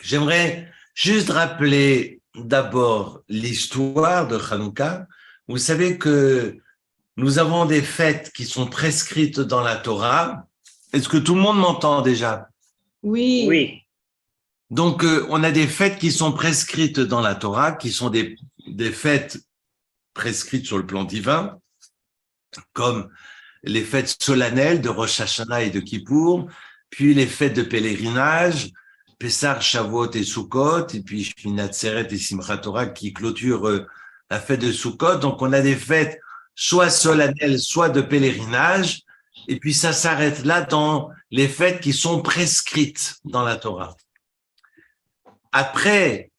J'aimerais juste rappeler d'abord l'histoire de Hanouka. Vous savez que nous avons des fêtes qui sont prescrites dans la Torah. Est-ce que tout le monde m'entend déjà? Oui, Oui, Donc, on a des fêtes qui sont prescrites dans la Torah, qui sont des fêtes prescrites sur le plan divin, comme les fêtes solennelles de Rosh Hashanah et de Kippour, puis les fêtes de pèlerinage, Pessah, Shavuot et Sukkot, et puis Shmini Atzeret et Simchat Torah qui clôturent la fête de Sukkot. Donc, on a des fêtes soit solennelles, soit de pèlerinage, et puis ça s'arrête là dans les fêtes qui sont prescrites dans la Torah. Après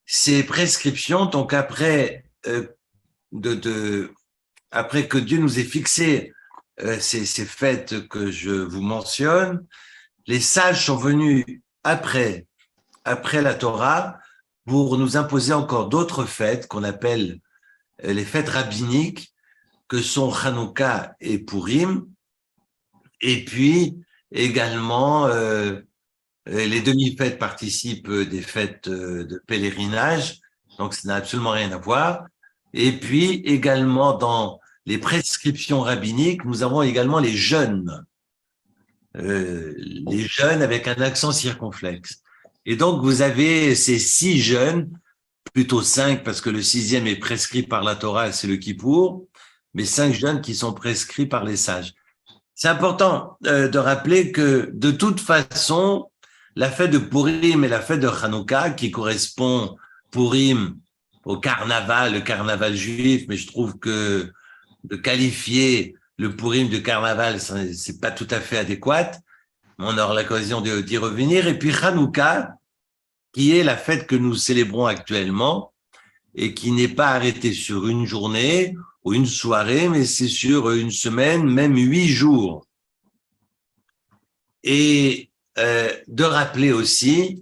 ces prescriptions, donc après après que Dieu nous ait fixé ces fêtes que je vous mentionne, les sages sont venus après la Torah pour nous imposer encore d'autres fêtes qu'on appelle les fêtes rabbiniques, que sont Hanouka et Purim, et puis également les demi-fêtes participent des fêtes de pèlerinage, donc ça n'a absolument rien à voir. Et puis également dans les prescriptions rabbiniques, nous avons également les jeûnes avec un accent circonflexe. Et donc vous avez ces 6 jeûnes, plutôt 5 parce que le 6e est prescrit par la Torah, c'est le Kippour, mais 5 jeûnes qui sont prescrits par les sages. C'est important de rappeler que de toute façon, la fête de Purim et la fête de Hanouka, qui correspond Purim au carnaval, le carnaval juif, mais je trouve que de qualifier le Purim de carnaval, c'est pas tout à fait adéquat. On aura l'occasion d'y revenir. Et puis Hanouka, qui est la fête que nous célébrons actuellement et qui n'est pas arrêtée sur une journée ou une soirée, mais c'est sur une semaine, même 8 jours. Et de rappeler aussi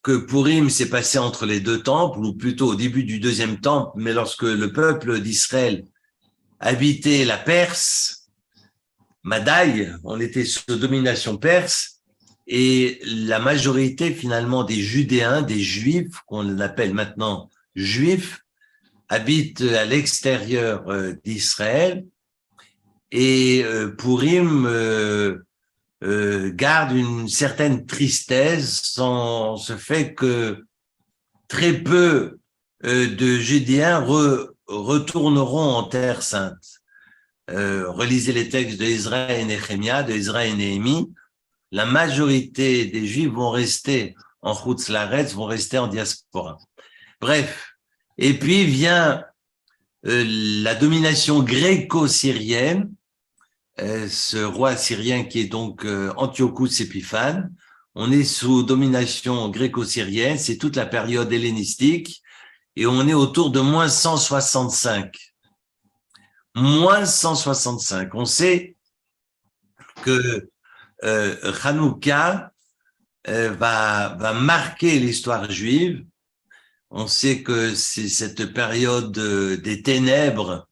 que Purim s'est passé entre les 2 temples, ou plutôt au début du 2e temple, mais lorsque le peuple d'Israël habitait la Perse, Madaï, on était sous domination perse, et la majorité finalement des Judéens, des Juifs, qu'on appelle maintenant Juifs, habitent à l'extérieur d'Israël, et Purim garde une certaine tristesse en ce fait que très peu de Judéens retourneront en Terre Sainte. Relisez les textes de Ezra et Néhémie, de Ezra et Néhémie. La majorité des Juifs vont rester en Chutz La'aretz, vont rester en diaspora. Bref. Et puis vient la domination gréco-syrienne, ce roi syrien qui est donc Antiochus Épiphane. On est sous domination gréco-syrienne, c'est toute la période hellénistique, et on est autour de moins 165. Moins 165. On sait que Hanouka va marquer l'histoire juive. On sait que c'est cette période des ténèbres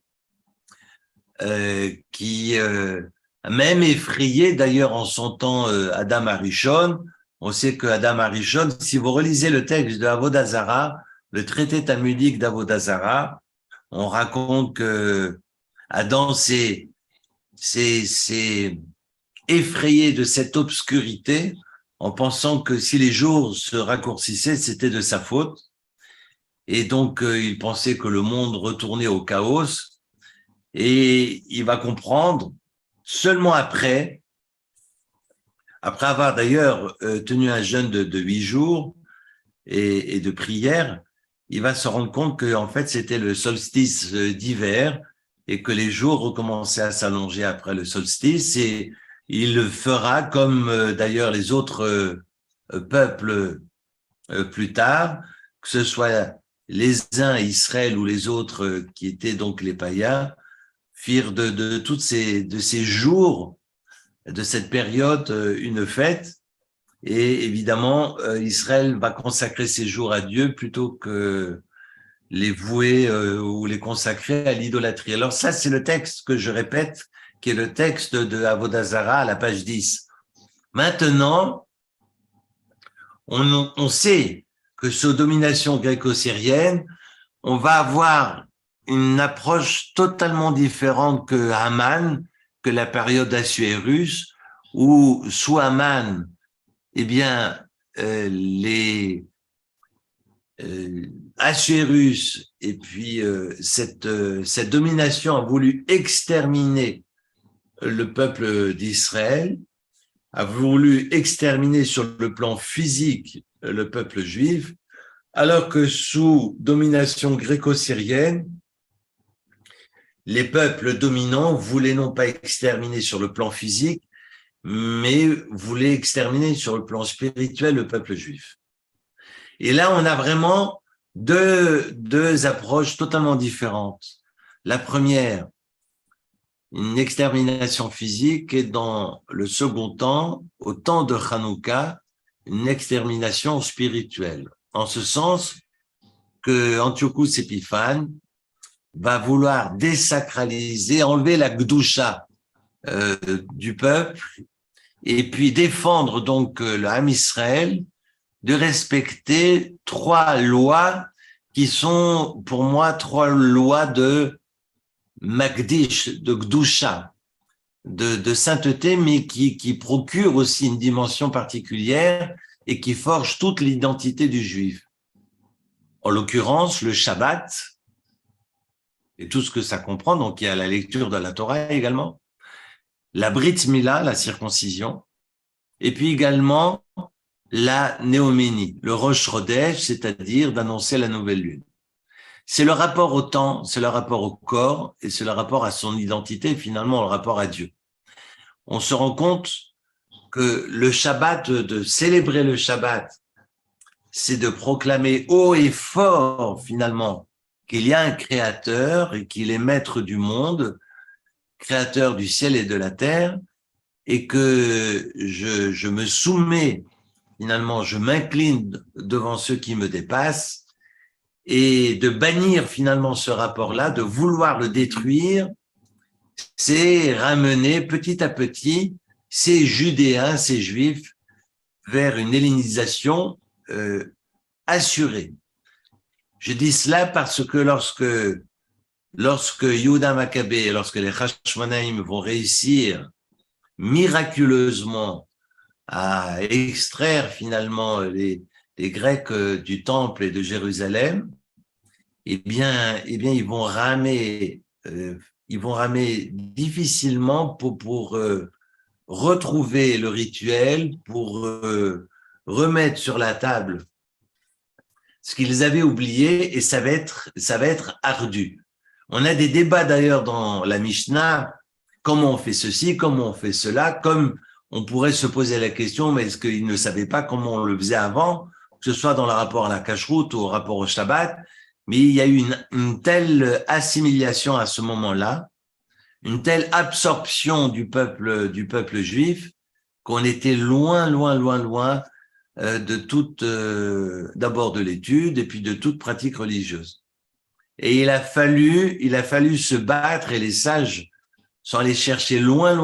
qui a même effrayé d'ailleurs en son temps Adam Arishon. On sait que Adam Arishon, si vous relisez le texte de Avodah Zarah, le traité talmudique d'Avodah Zarah, on raconte que Adam s'est effrayé de cette obscurité en pensant que si les jours se raccourcissaient, c'était de sa faute. Et donc, il pensait que le monde retournait au chaos. Et il va comprendre seulement après avoir d'ailleurs tenu un jeûne de 8 jours et de prière, il va se rendre compte que en fait c'était le solstice d'hiver et que les jours recommençaient à s'allonger après le solstice, et il le fera comme d'ailleurs les autres peuples plus tard, que ce soit les uns Israël ou les autres qui étaient donc les païens, firent de ces jours, de cette période, une fête. Et évidemment, Israël va consacrer ses jours à Dieu plutôt que les vouer ou les consacrer à l'idolâtrie. Alors ça, c'est le texte que je répète, qui est le texte de Avodah Zarah à la page 10. Maintenant, On sait que sous domination gréco-syrienne, on va avoir une approche totalement différente que Haman, que la période Assuérus, où sous Haman, eh bien, les Assuérus et puis cette domination a voulu exterminer le peuple d'Israël, a voulu exterminer sur le plan physique le peuple juif, alors que sous domination gréco-syrienne, les peuples dominants voulaient non pas exterminer sur le plan physique, mais voulaient exterminer sur le plan spirituel le peuple juif. Et là, on a vraiment deux approches totalement différentes. La première, une extermination physique, et dans le second temps, au temps de Hanouka, une extermination spirituelle. En ce sens que Antiochus Épiphanes va vouloir désacraliser, enlever la gdoucha du peuple, et puis défendre donc le Ham Israël de respecter trois lois qui sont pour moi trois lois de Magdish, de Gdusha, de sainteté, mais qui procurent aussi une dimension particulière et qui forgent toute l'identité du juif. En l'occurrence, le Shabbat et tout ce que ça comprend, donc il y a la lecture de la Torah également, la Brit Mila, la circoncision, et puis également la néoménie, le Rosh Chodesh, c'est-à-dire d'annoncer la nouvelle lune. C'est le rapport au temps, c'est le rapport au corps, et c'est le rapport à son identité, et finalement le rapport à Dieu. On se rend compte que le Shabbat, de célébrer le Shabbat, c'est de proclamer haut et fort, finalement, qu'il y a un créateur et qu'il est maître du monde, créateur du ciel et de la terre, et que je me soumets, finalement, je m'incline devant ceux qui me dépassent, et de bannir finalement ce rapport-là, de vouloir le détruire, c'est ramener petit à petit ces Judéens, ces Juifs, vers une hellénisation assurée. Je dis cela parce que lorsque Yehuda Maccabée, lorsque les Hashmonaïm vont réussir miraculeusement à extraire finalement les Grecs du Temple et de Jérusalem, eh bien, ils vont ramer difficilement pour retrouver le rituel, pour remettre sur la table ce qu'ils avaient oublié, et ça va être ardu. On a des débats d'ailleurs dans la Mishnah, comment on fait ceci, comment on fait cela, comme on pourrait se poser la question, mais est-ce qu'ils ne savaient pas comment on le faisait avant, que ce soit dans le rapport à la cacheroute ou au rapport au Shabbat, mais il y a eu une telle assimilation à ce moment-là, une telle absorption du peuple juif, qu'on était loin de toute, d'abord de l'étude et puis de toute pratique religieuse. Et il a fallu se battre, et les sages sont allés chercher loin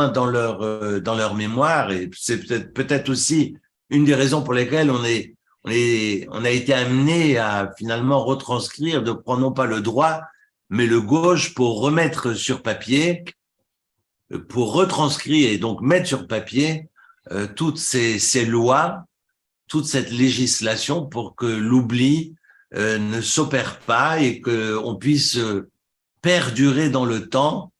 dans leur mémoire, et c'est peut-être aussi une des raisons pour lesquelles on a été amené à finalement retranscrire, de prendre non pas le droit, mais le gauche, pour remettre sur papier, pour retranscrire et donc mettre sur papier toutes ces lois, toute cette législation, pour que l'oubli ne s'opère pas et qu'on puisse perdurer dans le temps,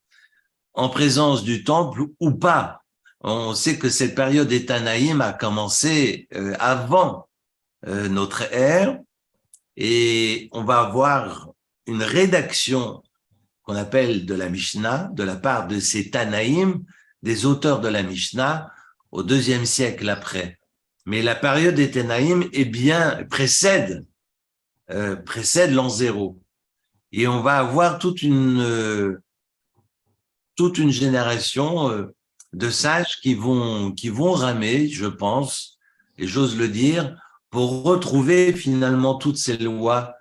en présence du temple ou pas. On sait que cette période des Tanaïm a commencé avant notre ère, et on va avoir une rédaction qu'on appelle de la Mishnah, de la part de ces Tanaïm, des auteurs de la Mishnah, au IIe siècle après. Mais la période des Tanaïm, précède l'an 0. Et on va avoir toute une génération de sages qui vont ramer, je pense, et j'ose le dire, pour retrouver finalement toutes ces lois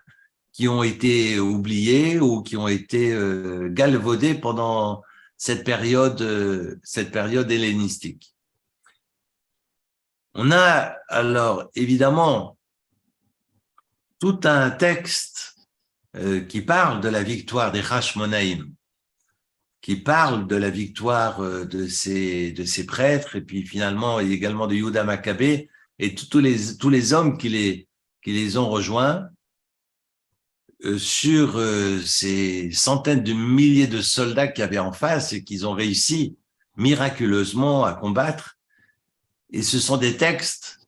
qui ont été oubliées ou qui ont été galvaudées pendant cette période hellénistique. On a alors évidemment tout un texte qui parle de la victoire des Hashmonaïm, qui parle de la victoire de ces prêtres, et puis finalement également de Yehuda Maccabée et tous les hommes qui les ont rejoints sur ces centaines de milliers de soldats qu'il y avait en face et qu'ils ont réussi miraculeusement à combattre. Et ce sont des textes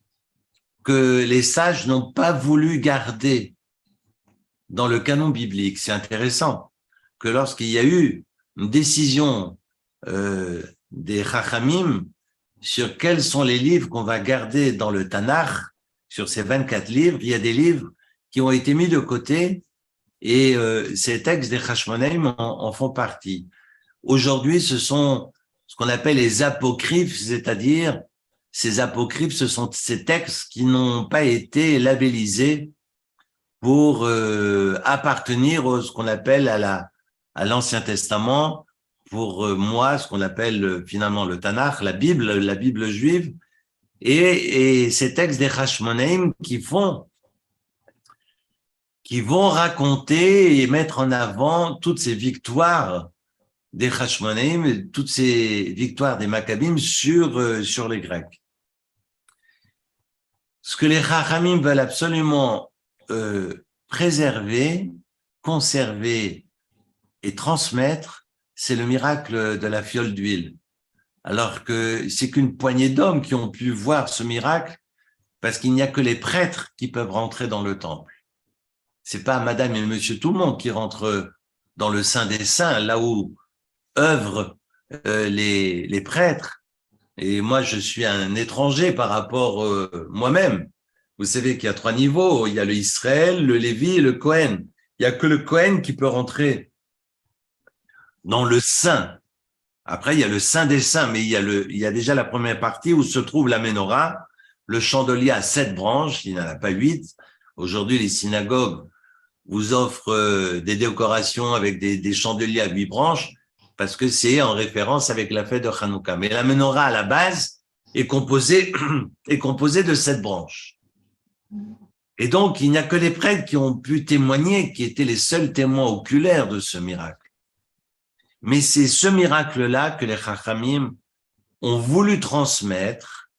que les sages n'ont pas voulu garder dans le canon biblique. C'est intéressant que lorsqu'il y a eu une décision des Chachamim sur quels sont les livres qu'on va garder dans le Tanakh, sur ces 24 livres, il y a des livres qui ont été mis de côté et ces textes des Hashmonaïm en font partie. Aujourd'hui, ce sont ce qu'on appelle les apocryphes, c'est-à-dire ces apocryphes, ce sont ces textes qui n'ont pas été labellisés pour appartenir à ce qu'on appelle à l'Ancien Testament, pour moi, ce qu'on appelle finalement le Tanakh, la Bible juive, et ces textes des Hashmonaïm qui vont raconter et mettre en avant toutes ces victoires des Hashmonaïm, toutes ces victoires des Maccabim sur les Grecs. Ce que les Chachamim veulent absolument préserver, conserver et transmettre, c'est le miracle de la fiole d'huile. Alors que c'est qu'une poignée d'hommes qui ont pu voir ce miracle, parce qu'il n'y a que les prêtres qui peuvent rentrer dans le temple. C'est pas madame et monsieur tout le monde qui rentre dans le Saint des Saints, là où œuvrent les prêtres. Et moi, je suis un étranger par rapport moi-même. Vous savez qu'il y a 3 niveaux. Il y a le Israël, le Lévi et le Cohen. Il n'y a que le Cohen qui peut rentrer dans le Saint. Après, il y a le Saint des Saints, mais il y a déjà la première partie où se trouve la Ménorah, le chandelier à 7 branches, il n'en a pas 8. Aujourd'hui, les synagogues vous offrent des décorations avec des chandeliers à 8 branches, parce que c'est en référence avec la fête de Hanouka. Mais la Ménorah, à la base, est composée de 7 branches. Et donc, il n'y a que les prêtres qui ont pu témoigner, qui étaient les seuls témoins oculaires de ce miracle. Mais c'est ce miracle-là que les Chachamim ont voulu transmettre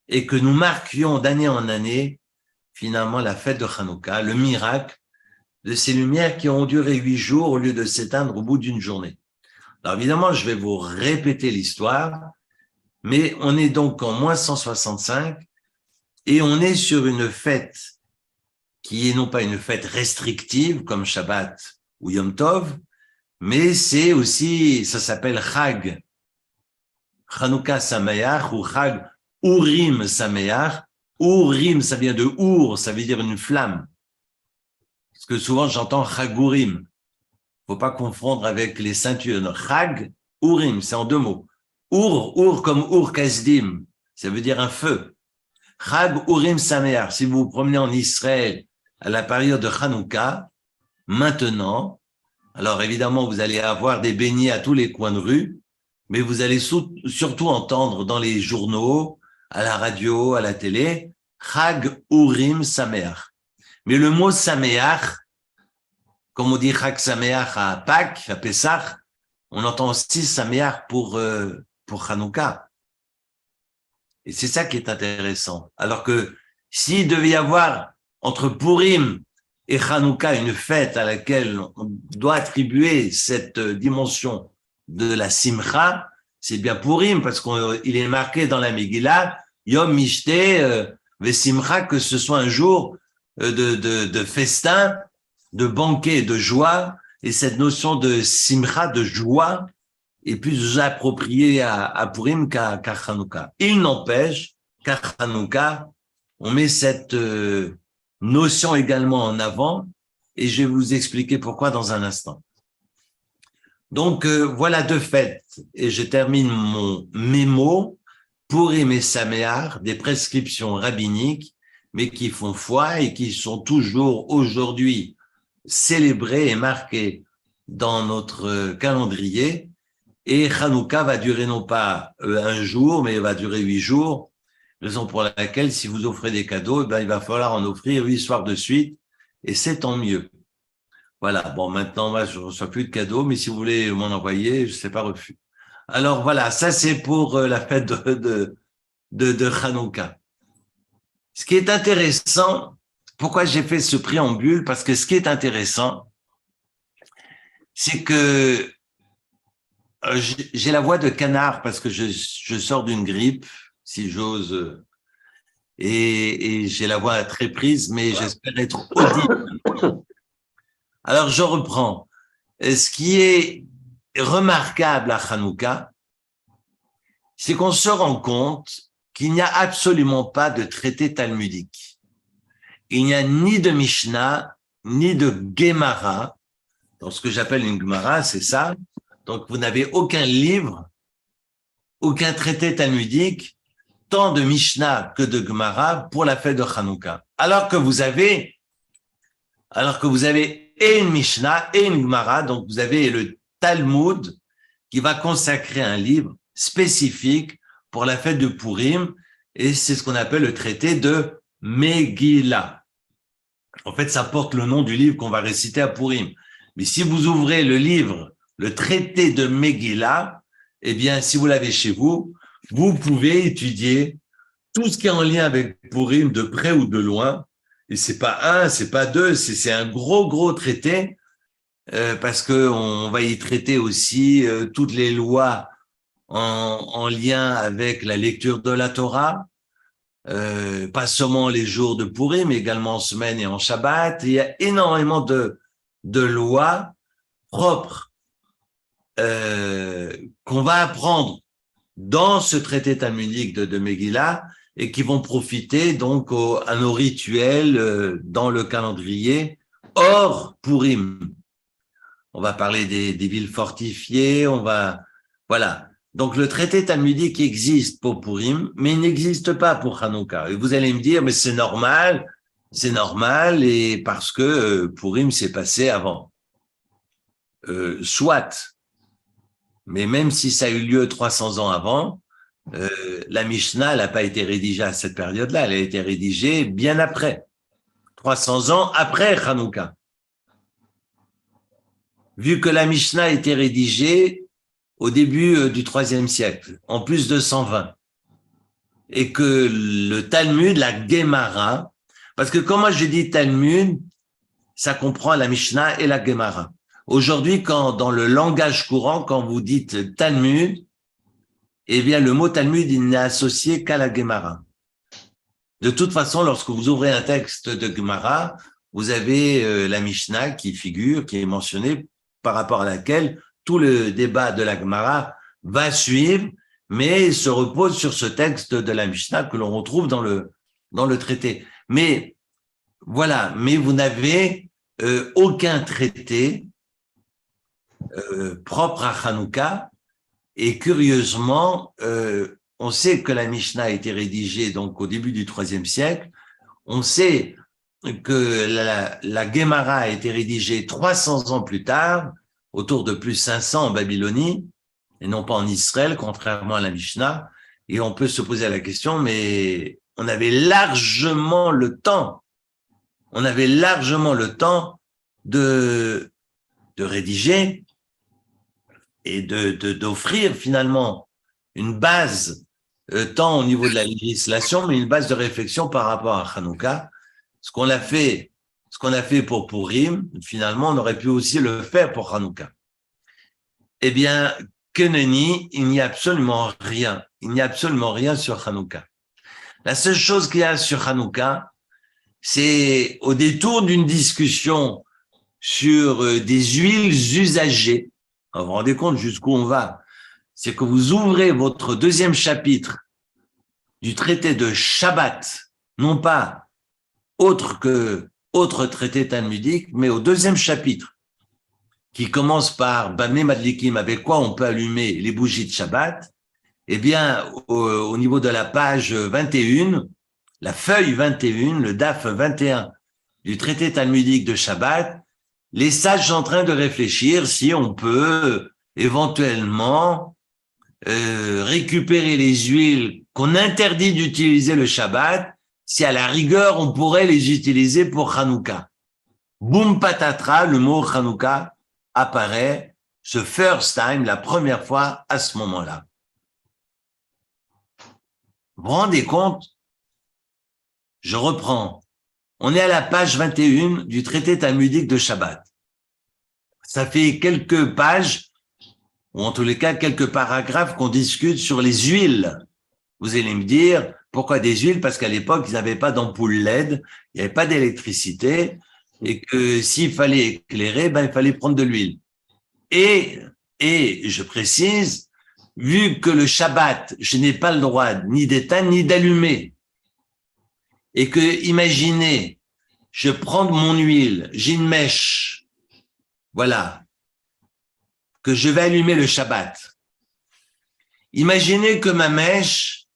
et que nous marquions d'année en année, finalement, la fête de Hanouka, le miracle de ces lumières qui ont duré 8 jours au lieu de s'éteindre au bout d'une journée. Alors évidemment, je vais vous répéter l'histoire, mais on est donc en moins 165 et on est sur une fête qui est non pas une fête restrictive comme Shabbat ou Yom Tov, mais c'est aussi, ça s'appelle Chag, Chanukah Sameach ou Chag Urim Sameach. Urim, ça vient de Ur, ça veut dire une flamme. Parce que souvent j'entends Chagurim. Faut pas confondre avec les ceintures. Chag, Urim, c'est en 2 mots. Ur comme Ur Kasdim, ça veut dire un feu. Chag Urim Sameach. Si vous vous promenez en Israël à la période de Hanouka, maintenant, alors évidemment vous allez avoir des beignets à tous les coins de rue, mais vous allez surtout entendre dans les journaux, à la radio, à la télé, Chag Urim Sameach. Mais le mot Sameach, comme on dit Chag Sameach à Pâques, à Pessah, on entend aussi Sameach pour Hanouka. Et c'est ça qui est intéressant. Alors que s'il devait y avoir entre Purim et Hanouka une fête à laquelle on doit attribuer cette dimension de la Simcha, c'est bien Purim, parce qu'il est marqué dans la Megillah, Yom Mishte Vesimcha, que ce soit un jour de festin, de banquet, de joie, et cette notion de Simcha, de joie, est plus appropriée à Purim qu'à Hanouka. Il n'empêche qu'à Hanouka, on met cette notion également en avant, et je vais vous expliquer pourquoi dans un instant. Donc, voilà 2 fêtes, et je termine mon mémo, Purim et Sameach, des prescriptions rabbiniques, mais qui font foi et qui sont toujours aujourd'hui célébrées et marquées dans notre calendrier. Et Hanouka va durer non pas un jour, mais va durer 8 jours. raison pour laquelle, si vous offrez des cadeaux, il va falloir en offrir 8 soirs de suite, et c'est tant mieux. Voilà, bon, maintenant, moi, je ne reçois plus de cadeaux, mais si vous voulez m'en envoyer, je ne sais pas refus. Alors voilà, ça c'est pour la fête de Hanouka. Ce qui est intéressant, pourquoi j'ai fait ce préambule? Parce que ce qui est intéressant, c'est que j'ai la voix de canard parce que je sors d'une grippe, si j'ose, et j'ai la voix très prise, mais j'espère être audible. Alors je reprends. Ce qui est remarquable à Hanouka, c'est qu'on se rend compte qu'il n'y a absolument pas de traité talmudique. Il n'y a ni de Mishnah, ni de Gemara. Donc, ce que j'appelle une Gemara, c'est ça. Donc, vous n'avez aucun livre, aucun traité talmudique, tant de Mishnah que de Gemara pour la fête de Hanouka. Alors que vous avez et une Mishnah et une Gemara, donc vous avez le Talmud qui va consacrer un livre spécifique pour la fête de Purim, et c'est ce qu'on appelle le traité de Megillah. En fait, ça porte le nom du livre qu'on va réciter à Purim. Mais si vous ouvrez le livre, le traité de Megillah, eh bien, si vous l'avez chez vous, vous pouvez étudier tout ce qui est en lien avec Purim de près ou de loin. Et c'est pas un, c'est pas deux, c'est un gros traité, parce que on va y traiter aussi toutes les lois en lien avec la lecture de la Torah, pas seulement les jours de Purim, mais également en semaine et en Shabbat. Il y a énormément de lois propres qu'on va apprendre dans ce traité talmudique de Megillah et qui vont profiter donc à nos rituels dans le calendrier hors Purim. On va parler des villes fortifiées, voilà. Donc le traité talmudique existe pour Purim, mais il n'existe pas pour Hanouka. Et vous allez me dire, mais c'est normal, et parce que Purim s'est passé avant. Soit, mais même si ça a eu lieu 300 ans avant, la Mishnah n'a pas été rédigée à cette période-là, elle a été rédigée bien après, 300 ans après Hanouka. Vu que la Mishnah a été rédigée au début du IIIe siècle, en plus de 120, et que le Talmud, la Gemara, parce que quand moi je dis Talmud, ça comprend la Mishnah et la Gemara. Aujourd'hui, quand dans le langage courant, quand vous dites Talmud, eh bien le mot Talmud, il n'est associé qu'à la Gemara. De toute façon, lorsque vous ouvrez un texte de Gemara, vous avez la Mishnah qui figure, qui est mentionnée, par rapport à laquelle tout le débat de la Gemara va suivre, mais se repose sur ce texte de la Mishnah que l'on retrouve dans le traité. Mais voilà, mais vous n'avez aucun traité propre à Hanouka, et curieusement, on sait que la Mishnah a été rédigée donc au début du IIIe siècle. On sait que la Gemara a été rédigée 300 ans plus tard, autour de plus 500 en Babylonie, et non pas en Israël, contrairement à la Mishnah. Et on peut se poser la question, mais on avait largement le temps. De rédiger et d'offrir finalement une base, tant au niveau de la législation, mais une base de réflexion par rapport à Hanouka. Ce qu'on a fait pour Purim, finalement, on aurait pu aussi le faire pour Hanouka. Eh bien, que nenni, il n'y a absolument rien. Il n'y a absolument rien sur Hanouka. La seule chose qu'il y a sur Hanouka, c'est au détour d'une discussion sur des huiles usagées. Vous vous rendez compte jusqu'où on va? C'est que vous ouvrez votre deuxième chapitre du traité de Shabbat, non pas autre traité talmudique, mais au deuxième chapitre, qui commence par Bamé Madlikim, avec quoi on peut allumer les bougies de Shabbat. Eh bien, au niveau de la page 21, la feuille 21, le DAF 21 du traité talmudique de Shabbat, les sages sont en train de réfléchir si on peut éventuellement récupérer les huiles qu'on interdit d'utiliser le Shabbat, si à la rigueur, on pourrait les utiliser pour Hanouka. Boum patatras, le mot Hanouka apparaît, ce first time, la première fois à ce moment-là. Vous vous rendez compte? Je reprends. On est à la page 21 du traité talmudique de Shabbat. Ça fait quelques pages, ou en tous les cas quelques paragraphes qu'on discute sur les huiles. Vous allez me dire, pourquoi des huiles? Parce qu'à l'époque, ils n'avaient pas d'ampoule LED, il n'y avait pas d'électricité, et que s'il fallait éclairer, ben, il fallait prendre de l'huile. Et je précise, vu que le Shabbat, je n'ai pas le droit ni d'éteindre ni d'allumer, et que, imaginez, je prends mon huile, j'ai une mèche, voilà, que je vais allumer le Shabbat. Imaginez que ma mèche,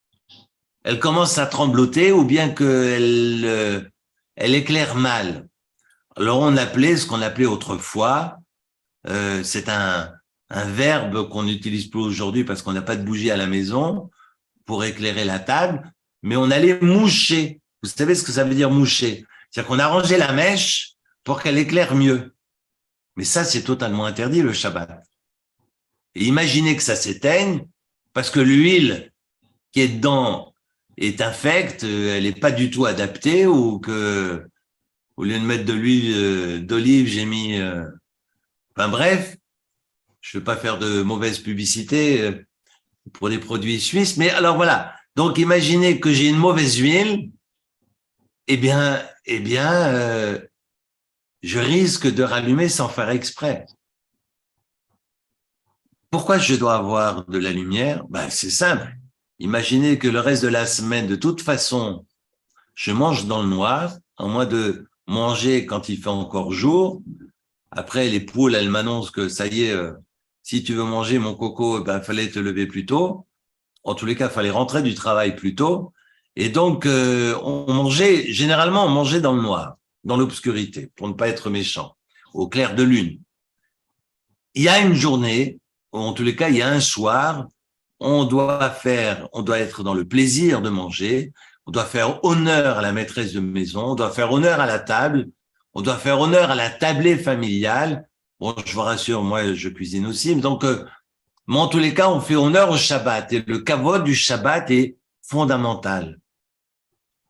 elle commence à trembloter ou bien qu'elle elle éclaire mal. Alors on appelait ce qu'on appelait autrefois, c'est un verbe qu'on n'utilise plus aujourd'hui parce qu'on n'a pas de bougie à la maison pour éclairer la table, mais on allait moucher. Vous savez ce que ça veut dire moucher? C'est-à-dire qu'on arrangeait la mèche pour qu'elle éclaire mieux. Mais ça, c'est totalement interdit le Shabbat. Et imaginez que ça s'éteigne parce que l'huile qui est dedans est infecte, elle n'est pas du tout adaptée, ou que au lieu de mettre de l'huile d'olive, j'ai mis... Enfin bref, je ne veux pas faire de mauvaise publicité pour des produits suisses, mais alors voilà. Donc imaginez que j'ai une mauvaise huile, eh bien, je risque de rallumer sans faire exprès. Pourquoi je dois avoir de la lumière? Ben, c'est simple. Imaginez que le reste de la semaine, de toute façon, je mange dans le noir, à moins de manger quand il fait encore jour. Après, les poules, elles m'annoncent que ça y est, si tu veux manger mon coco, ben, fallait te lever plus tôt. En tous les cas, il fallait rentrer du travail plus tôt. Et donc, généralement, on mangeait dans le noir, dans l'obscurité, pour ne pas être méchant, au clair de lune. Il y a une journée, ou en tous les cas, il y a un soir, on doit être dans le plaisir de manger, on doit faire honneur à la maîtresse de maison, on doit faire honneur à la table, on doit faire honneur à la tablée familiale. Bon, je vous rassure, moi, je cuisine aussi, donc, mais en tous les cas, on fait honneur au Shabbat, et le kavod du Shabbat est fondamental.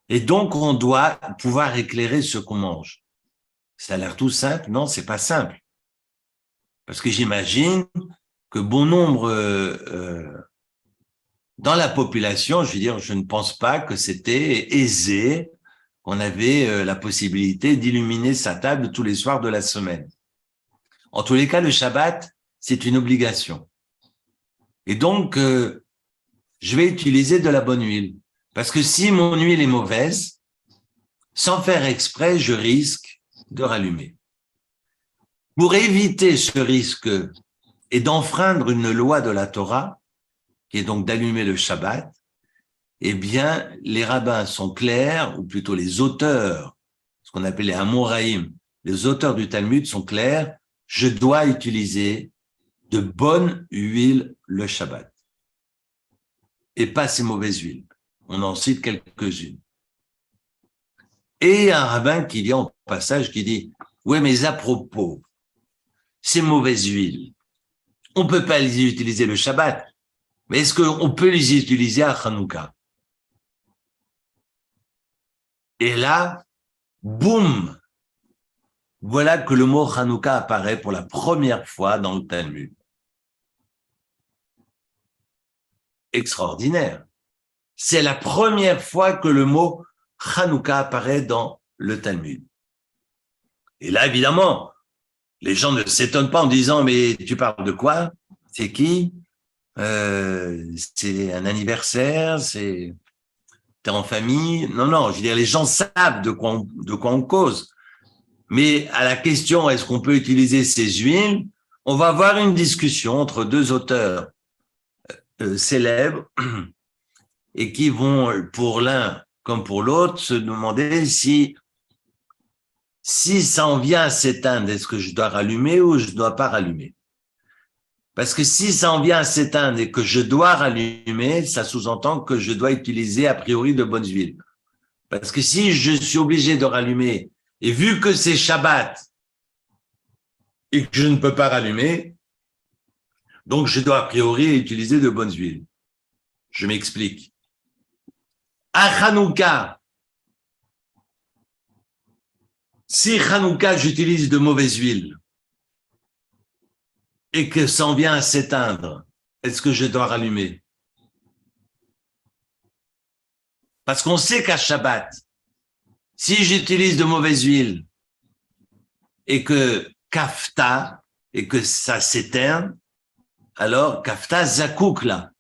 Et donc, on doit pouvoir éclairer ce qu'on mange. Ça a l'air tout simple? Non, c'est pas simple. Parce que j'imagine que bon nombre dans la population, je veux dire, je ne pense pas que c'était aisé, qu'on avait la possibilité d'illuminer sa table tous les soirs de la semaine. En tous les cas, le Shabbat, c'est une obligation. Et donc, je vais utiliser de la bonne huile. Parce que si mon huile est mauvaise, sans faire exprès, je risque de rallumer. Pour éviter ce risque et d'enfreindre une loi de la Torah, qui est donc d'allumer le Shabbat, eh bien, les rabbins sont clairs, ou plutôt les auteurs, ce qu'on appelle les Amoraïm, les auteurs du Talmud sont clairs, je dois utiliser de bonnes huiles le Shabbat. Et pas ces mauvaises huiles. On en cite quelques-unes. Et un rabbin qui dit en passage, qui dit, ouais, mais à propos, ces mauvaises huiles, on ne peut pas les utiliser le Shabbat, mais est-ce qu'on peut les utiliser à Hanouka? Et là, boum, voilà que le mot Hanouka apparaît pour la première fois dans le Talmud. Extraordinaire. C'est la première fois que le mot Hanouka apparaît dans le Talmud. Et là, évidemment, les gens ne s'étonnent pas en disant « Mais tu parles de quoi? C'est qui? C'est un anniversaire? T'es en famille ?» Non, non, je veux dire, les gens savent de quoi on cause. Mais à la question « Est-ce qu'on peut utiliser ces huiles ?» on va avoir une discussion entre deux auteurs célèbres et qui vont, pour l'un comme pour l'autre, se demander si ça en vient à s'éteindre, est-ce que je dois rallumer ou je ne dois pas rallumer? Parce que si ça en vient à s'éteindre et que je dois rallumer, ça sous-entend que je dois utiliser a priori de bonnes huiles. Parce que si je suis obligé de rallumer, et vu que c'est Shabbat et que je ne peux pas rallumer, donc je dois a priori utiliser de bonnes huiles. Je m'explique. À Hanouka, si Hanouka j'utilise de mauvaises huiles et que ça en vient à s'éteindre, est-ce que je dois rallumer? Parce qu'on sait qu'à Shabbat, si j'utilise de mauvaises huiles et que kafta, et que ça s'éteint, alors kafta zakouk là.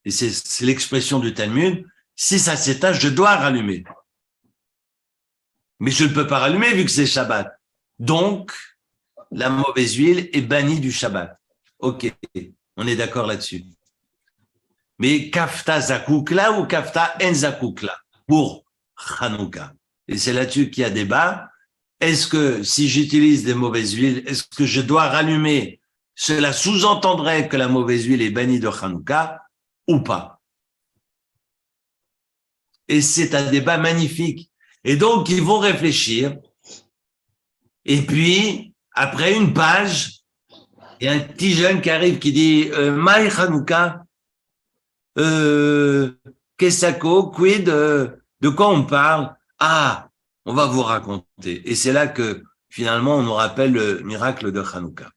Et c'est l'expression du Talmud. Si ça s'éteint, je dois rallumer. Mais je ne peux pas rallumer vu que c'est Shabbat. Donc, la mauvaise huile est bannie du Shabbat. Ok, on est d'accord là-dessus. Mais kafta zakouk là ou kafta en zakouk là pour Hanouka. Et c'est là-dessus qu'il y a débat. Est-ce que si j'utilise des mauvaises huiles, est-ce que je dois rallumer? Cela sous-entendrait que la mauvaise huile est bannie de Hanouka ou pas. Et c'est un débat magnifique. Et donc, ils vont réfléchir. Et puis, après une page, il y a un petit jeune qui arrive qui dit Maï Hanouka, Kesako, quid, de quoi on parle? Ah, on va vous raconter. Et c'est là que, finalement, on nous rappelle le miracle de Hanouka.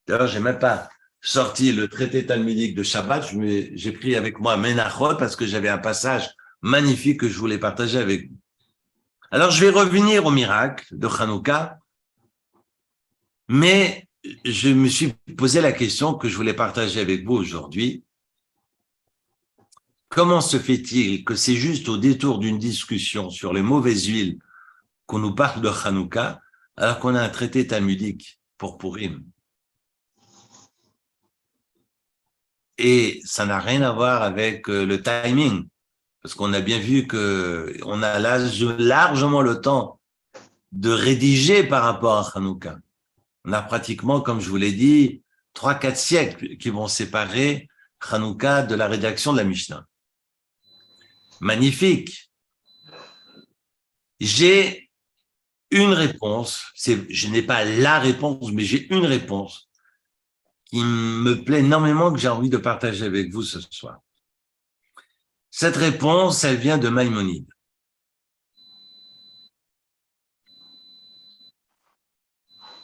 D'ailleurs, j'ai même pas sorti le traité talmudique de Shabbat. J'ai pris avec moi Menachot parce que j'avais un passage magnifique que je voulais partager avec vous. Alors, je vais revenir au miracle de Hanouka, mais je me suis posé la question que je voulais partager avec vous aujourd'hui. Comment se fait-il que c'est juste au détour d'une discussion sur les mauvaises huiles qu'on nous parle de Hanouka, alors qu'on a un traité talmudique pour Purim? Et ça n'a rien à voir avec le timing, parce qu'on a bien vu que on a largement le temps de rédiger par rapport à Hanouka. On a pratiquement, comme je vous l'ai dit, 3-4 siècles qui vont séparer Hanouka de la rédaction de la Mishnah. Magnifique. J'ai une réponse, je n'ai pas la réponse, mais j'ai une réponse qui me plaît énormément, que j'ai envie de partager avec vous ce soir. Cette réponse, elle vient de Maïmonide.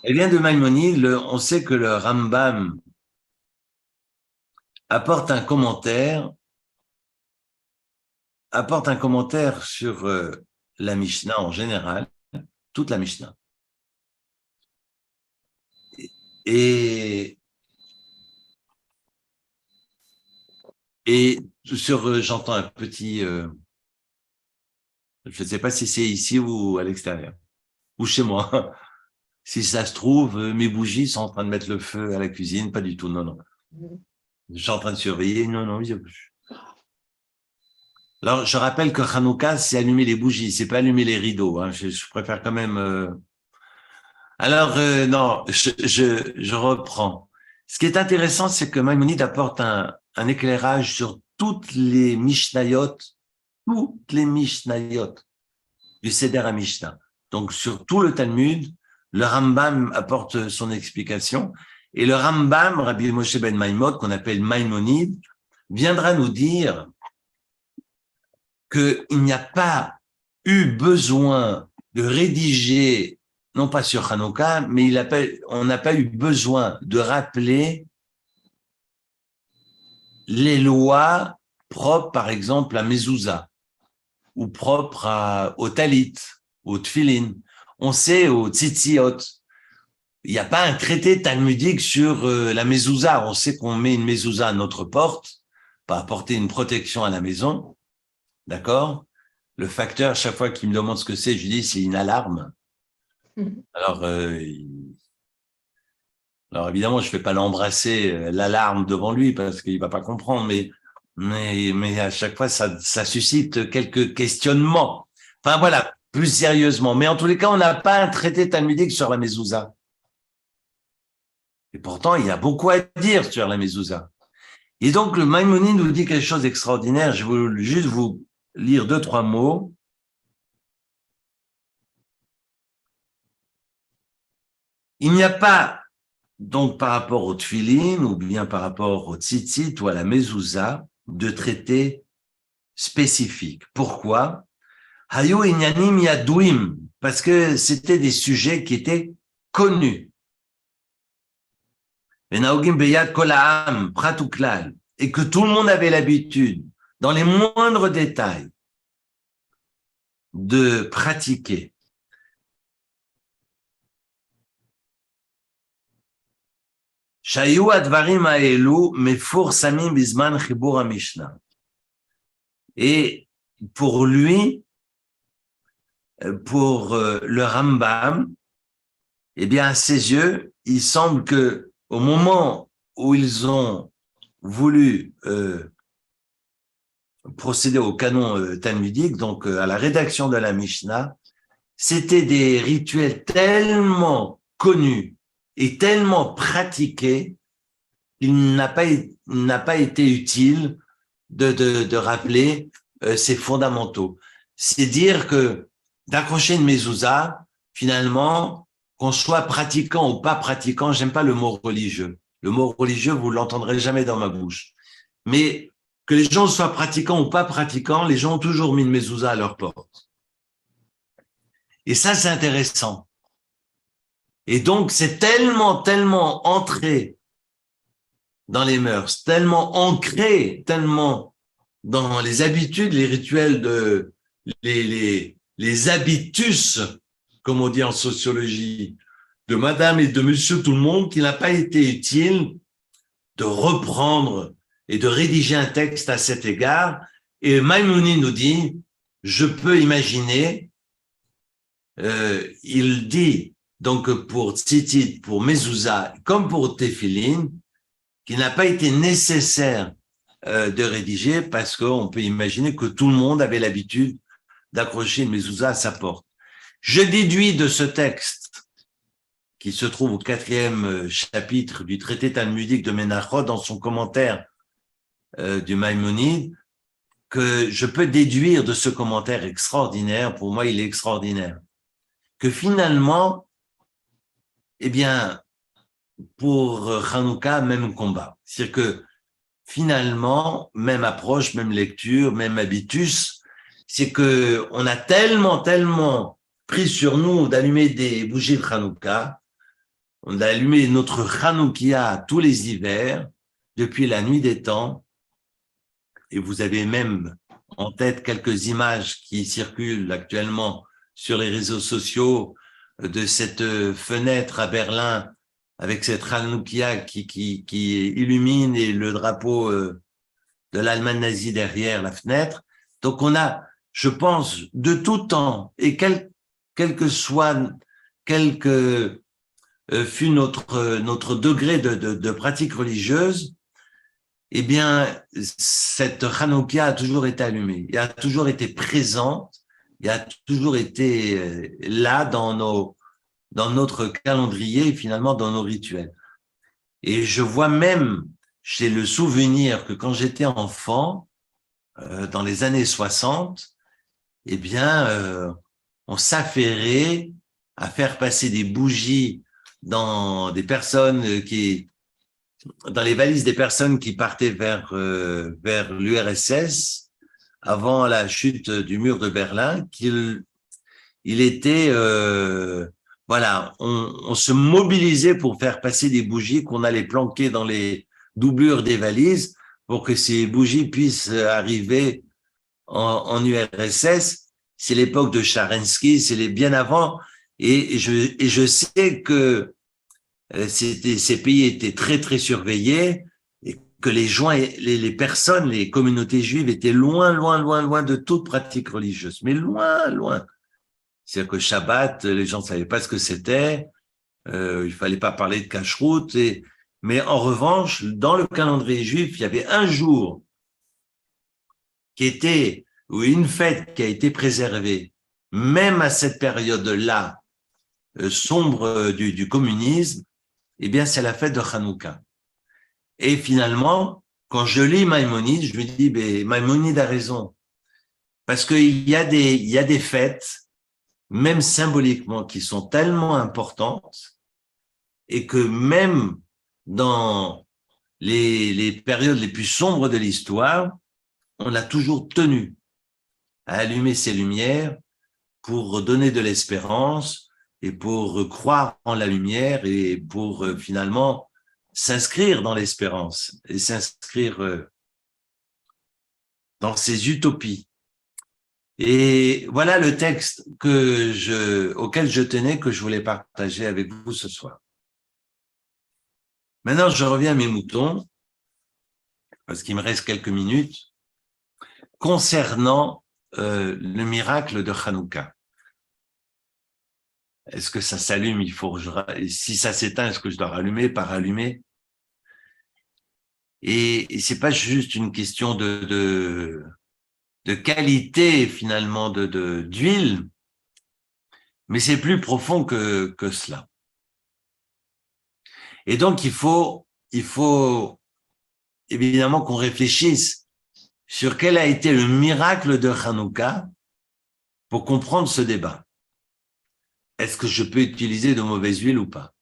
Elle vient de Maïmonide. On sait que le Rambam apporte un commentaire sur la Mishnah en général, toute la Mishnah. Et sur, j'entends un petit, je ne sais pas si c'est ici ou à l'extérieur, ou chez moi. Si ça se trouve, mes bougies sont en train de mettre le feu à la cuisine, pas du tout, non, non. Je suis en train de surveiller, non, non. Alors, je rappelle que Hanouka, c'est allumer les bougies, c'est pas allumer les rideaux. Hein. Je préfère quand même. Alors, non, je reprends. Ce qui est intéressant, c'est que Maïmonide apporte un éclairage sur toutes les Mishnayot du Seder HaMishnah. Donc, sur tout le Talmud, le Rambam apporte son explication. Et le Rambam, Rabbi Moshe ben Maimon, qu'on appelle Maïmonide, viendra nous dire qu'il n'y a pas eu besoin de rédiger, non pas sur Hanouka, mais on n'a pas eu besoin de rappeler les lois propres, par exemple, à Mezouza, ou propres au Talit, au Tfilin. On sait au Tzitziot. Il n'y a pas un traité talmudique sur la Mezouza. On sait qu'on met une Mezouza à notre porte, pour apporter une protection à la maison. D'accord? Le facteur, chaque fois qu'il me demande ce que c'est, je lui dis c'est une alarme. Alors, évidemment, je ne vais pas l'embrasser, l'alarme devant lui, parce qu'il ne va pas comprendre, mais à chaque fois, ça suscite quelques questionnements. Enfin, voilà, plus sérieusement. Mais en tous les cas, on n'a pas un traité talmudique sur la mezouza. Et pourtant, il y a beaucoup à dire sur la mezouza. Et donc, le Maïmonide nous dit quelque chose d'extraordinaire. Je vais juste vous lire 2, 3 mots. Il n'y a pas, donc par rapport au tfilin ou bien par rapport au tzitzit ou à la mezouza, de traité spécifique. Pourquoi? Hayu inyanim yadouim, parce que c'était des sujets qui étaient connus. Venaogim beyad kol ha'am, prat uklal, et que tout le monde avait l'habitude, dans les moindres détails, de pratiquer. Shayu advarim ha'elu mefour samim bizman chibur ha'mishnah. Et pour lui, pour le Rambam, eh bien, à ses yeux, il semble que au moment où ils ont voulu procéder au canon talmudique, donc à la rédaction de la Mishnah, c'était des rituels tellement connus et tellement pratiqués qu'il n'a pas été utile de rappeler ces fondamentaux. C'est dire que d'accrocher une mezouza, finalement, qu'on soit pratiquant ou pas pratiquant, j'aime pas le mot religieux. Le mot religieux, vous l'entendrez jamais dans ma bouche. Mais que les gens soient pratiquants ou pas pratiquants, les gens ont toujours mis une mezouza à leur porte. Et ça, c'est intéressant. Et donc, c'est tellement entré dans les mœurs, tellement ancré, tellement dans les habitudes, les rituels les habitus, comme on dit en sociologie, de madame et de monsieur tout le monde, qu'il n'a pas été utile de reprendre et de rédiger un texte à cet égard. Et Maïmonide nous dit, je peux imaginer, il dit, donc pour tzitzit, pour mezouza, comme pour tefilin, qu'il n'a pas été nécessaire de rédiger parce qu'on peut imaginer que tout le monde avait l'habitude d'accrocher une mezouza à sa porte. Je déduis de ce texte, qui se trouve au 4e chapitre du traité talmudique de Menachot, dans son commentaire du Maïmonide, que je peux déduire de ce commentaire extraordinaire, pour moi il est extraordinaire, que finalement, eh bien, pour Hanouka, même combat. C'est-à-dire que finalement, même approche, même lecture, même habitus, c'est que on a tellement pris sur nous d'allumer des bougies de Hanouka, on a allumé notre Hanoukia tous les hivers, depuis la nuit des temps, et vous avez même en tête quelques images qui circulent actuellement sur les réseaux sociaux de cette fenêtre à Berlin avec cette Hanoukia qui illumine et le drapeau de l'Allemagne nazie derrière la fenêtre. Donc on a, je pense, de tout temps, et quel que fut notre degré de pratique religieuse, eh bien, cette Hanoukia a toujours été allumée, et a toujours été présente, et a toujours été là dans notre calendrier et finalement dans nos rituels. Et je vois même, j'ai le souvenir que quand j'étais enfant, dans les années 60, eh bien, on s'affairait à faire passer des bougies dans des personnes dans les valises des personnes qui partaient vers l'URSS avant la chute du mur de Berlin, il était voilà, on se mobilisait pour faire passer des bougies qu'on allait planquer dans les doublures des valises pour que ces bougies puissent arriver en URSS. C'est l'époque de Charensky, c'est bien avant, et je sais que ces pays étaient très surveillés, et que les personnes, les communautés juives étaient loin de toute pratique religieuse, mais loin. C'est-à-dire que Shabbat, les gens ne savaient pas ce que c'était, il fallait pas parler de cacheroute, mais en revanche, dans le calendrier juif, il y avait un jour ou une fête qui a été préservée, même à cette période-là, sombre du communisme, eh bien, c'est la fête de Hanouka. Et finalement, quand je lis Maïmonide, je me dis, ben, Maïmonide a raison. Parce qu'il y a des fêtes, même symboliquement, qui sont tellement importantes et que même dans les périodes les plus sombres de l'histoire, on a toujours tenu à allumer ces lumières pour donner de l'espérance et pour croire en la lumière et pour finalement s'inscrire dans l'espérance et s'inscrire dans ces utopies. Et voilà le texte auquel je tenais, que je voulais partager avec vous ce soir. Maintenant, je reviens à mes moutons, parce qu'il me reste quelques minutes, concernant le miracle de Hanouka. Est-ce que ça s'allume? Si ça s'éteint, est-ce que je dois rallumer, pas rallumer? Et c'est pas juste une question de qualité, finalement, d'huile, mais c'est plus profond que cela. Et donc, il faut évidemment qu'on réfléchisse sur quel a été le miracle de Hanouka pour comprendre ce débat. Est-ce que je peux utiliser de mauvaise huile ou pas?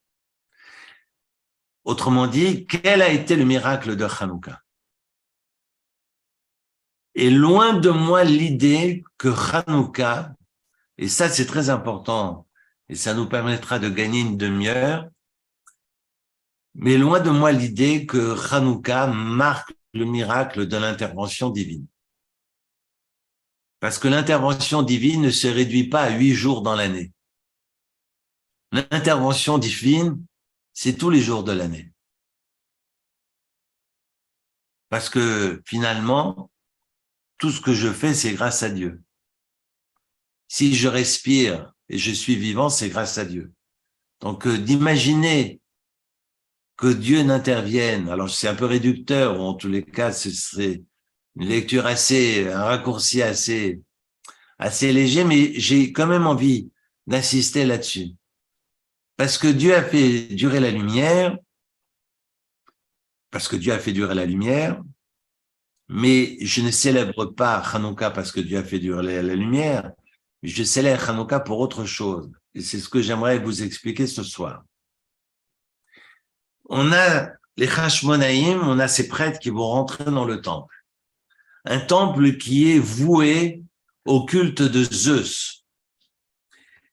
Autrement dit, quel a été le miracle de Hanouka? Et loin de moi l'idée que Hanouka, et ça c'est très important, et ça nous permettra de gagner une demi-heure, mais loin de moi l'idée que Hanouka marque le miracle de l'intervention divine. Parce que l'intervention divine ne se réduit pas à 8 jours dans l'année. L'intervention divine, c'est tous les jours de l'année. Parce que finalement, tout ce que je fais, c'est grâce à Dieu. Si je respire et je suis vivant, c'est grâce à Dieu. Donc, d'imaginer que Dieu n'intervienne, alors c'est un peu réducteur, ou en tous les cas, ce serait une lecture un raccourci assez léger, mais j'ai quand même envie d'insister là-dessus. Parce que Dieu a fait durer la lumière, mais je ne célèbre pas Hanouka parce que Dieu a fait durer la lumière, mais je célèbre Hanouka pour autre chose. Et c'est ce que j'aimerais vous expliquer ce soir. On a les Hashmonaïm, on a ces prêtres qui vont rentrer dans le temple. Un temple qui est voué au culte de Zeus.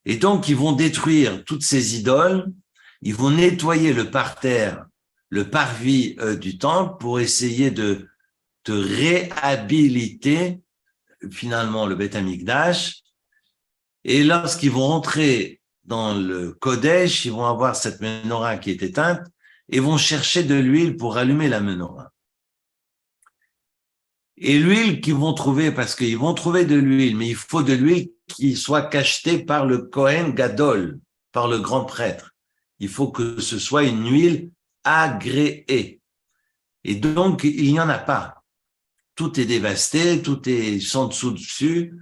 Et donc, ils vont détruire toutes ces idoles, ils vont nettoyer le parterre, le parvis du temple pour essayer de réhabiliter finalement le Beth Amikdash. Et lorsqu'ils vont rentrer dans le Kodesh, ils vont avoir cette menorah qui est éteinte et vont chercher de l'huile pour allumer la menorah. Et l'huile qu'ils vont trouver, parce qu'ils vont trouver de l'huile, mais il faut de l'huile qui soit cachetée par le Kohen Gadol, par le grand prêtre. Il faut que ce soit une huile agréée. Et donc, il n'y en a pas. Tout est dévasté, tout est sans dessous-dessus.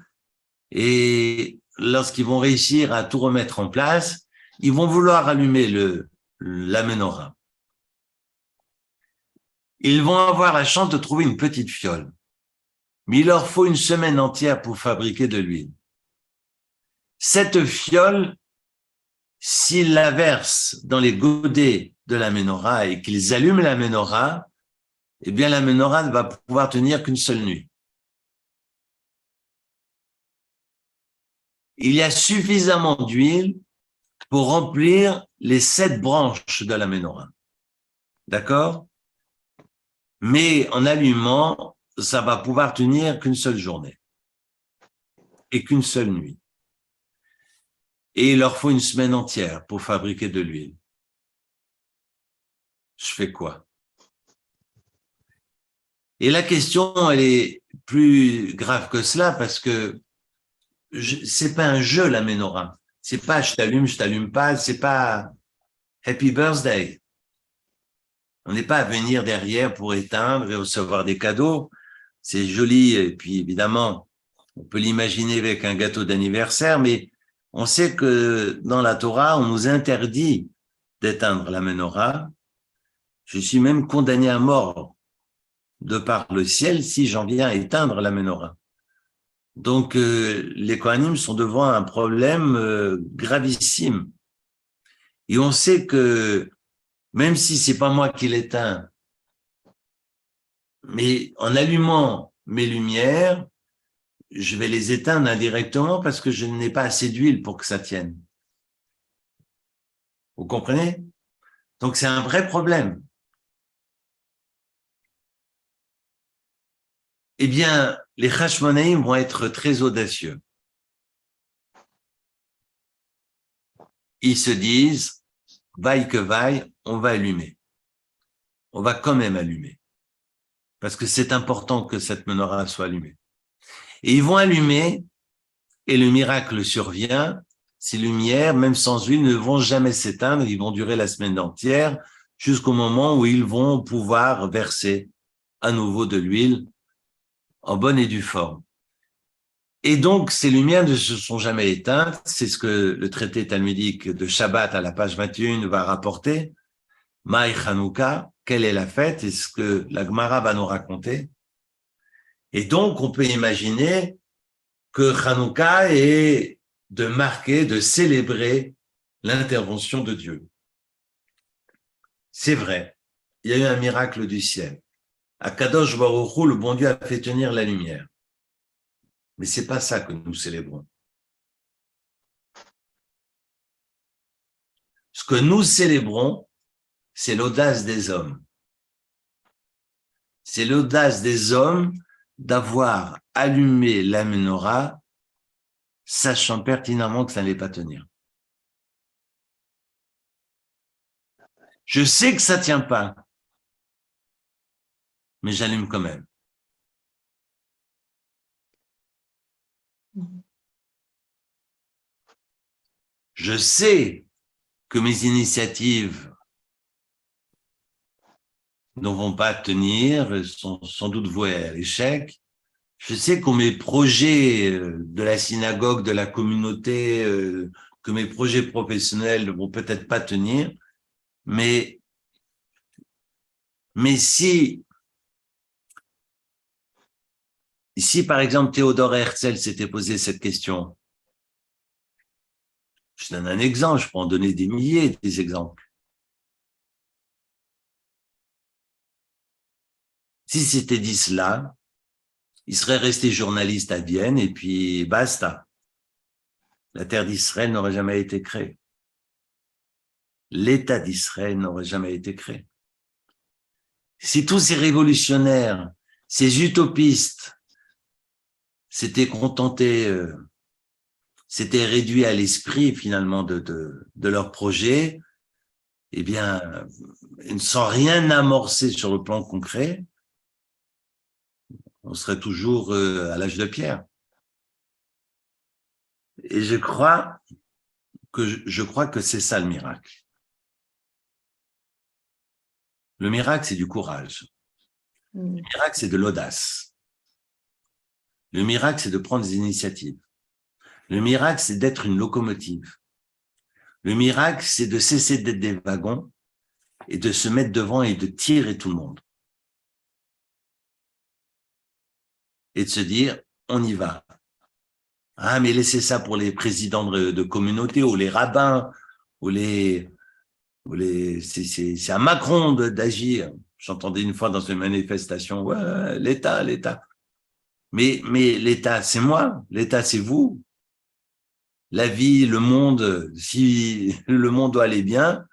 Et lorsqu'ils vont réussir à tout remettre en place, ils vont vouloir allumer la menorah. Ils vont avoir la chance de trouver une petite fiole. Mais il leur faut une semaine entière pour fabriquer de l'huile. Cette fiole, s'ils la versent dans les godets de la menorah et qu'ils allument la menorah, eh bien la menorah ne va pouvoir tenir qu'une seule nuit. Il y a suffisamment d'huile pour remplir les 7 branches de la menorah. D'accord? Mais en allumant, ça va pouvoir tenir qu'une seule journée et qu'une seule nuit. Et il leur faut une semaine entière pour fabriquer de l'huile. Je fais quoi? Et la question, elle est plus grave que cela parce que c'est pas un jeu, la menorah. C'est pas je t'allume pas, c'est pas happy birthday. On n'est pas à venir derrière pour éteindre et recevoir des cadeaux. C'est joli et puis évidemment, on peut l'imaginer avec un gâteau d'anniversaire, mais on sait que dans la Torah, on nous interdit d'éteindre la menorah, je suis même condamné à mort de par le ciel si j'en viens à éteindre la menorah. Donc, les Kohanim sont devant un problème gravissime. Et on sait que même si c'est pas moi qui l'éteins, mais en allumant mes lumières, je vais les éteindre indirectement parce que je n'ai pas assez d'huile pour que ça tienne. Vous comprenez? Donc, c'est un vrai problème. Eh bien, les Hashmonaïm vont être très audacieux. Ils se disent, vaille que vaille, on va allumer. On va quand même allumer. Parce que c'est important que cette menorah soit allumée. Et ils vont allumer, et le miracle survient. Ces lumières, même sans huile, ne vont jamais s'éteindre. Ils vont durer la semaine entière jusqu'au moment où ils vont pouvoir verser à nouveau de l'huile en bonne et due forme. Et donc, ces lumières ne se sont jamais éteintes. C'est ce que le traité talmudique de Shabbat à la page 21 va rapporter. Maï Chanouka, quelle est la fête? Et ce que la Gemara va nous raconter. Et donc, on peut imaginer que Chanouka est de marquer, de célébrer l'intervention de Dieu. C'est vrai. Il y a eu un miracle du ciel. À Kadosh Baruch Hu, le bon Dieu a fait tenir la lumière. Mais c'est pas ça que nous célébrons. Ce que nous célébrons, c'est l'audace des hommes. C'est l'audace des hommes d'avoir allumé la menorah, sachant pertinemment que ça n'allait pas tenir. Je sais que ça tient pas, mais j'allume quand même. Je sais que mes initiatives ne vont pas tenir, sont sans doute vouées à l'échec. Je sais que mes projets de la synagogue, de la communauté, que mes projets professionnels ne vont peut-être pas tenir, mais si par exemple Théodore Herzl s'était posé cette question, je donne un exemple, je peux en donner des milliers des exemples. Si c'était dit cela, il serait resté journaliste à Vienne et puis basta. La terre d'Israël n'aurait jamais été créée. L'État d'Israël n'aurait jamais été créé. Si tous ces révolutionnaires, ces utopistes s'étaient contentés, s'étaient réduits à l'esprit finalement de leur projet, eh bien, sans rien amorcer sur le plan concret, on serait toujours à l'âge de pierre. Et je crois que c'est ça le miracle. Le miracle, c'est du courage. Le miracle, c'est de l'audace. Le miracle, c'est de prendre des initiatives. Le miracle, c'est d'être une locomotive. Le miracle, c'est de cesser d'être des wagons et de se mettre devant et de tirer tout le monde. Et de se dire, on y va. Ah, mais laissez ça pour les présidents de communauté ou les rabbins c'est à Macron d'agir. J'entendais une fois dans une manifestation, ouais, l'État. Mais l'État, c'est moi. L'État, c'est vous. La vie, le monde, si le monde doit aller bien,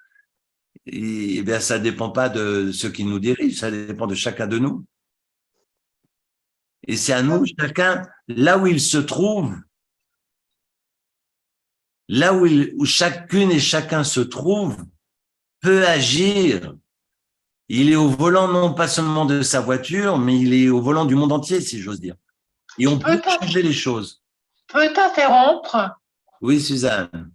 eh bien, ça dépend pas de ceux qui nous dirigent, ça dépend de chacun de nous. Et c'est à nous, chacun, là où il se trouve, là où chacune et chacun se trouve, peut agir. Il est au volant non pas seulement de sa voiture, mais il est au volant du monde entier, si j'ose dire. Et on peut changer les choses. Peut t'interrompre? Oui, Suzanne.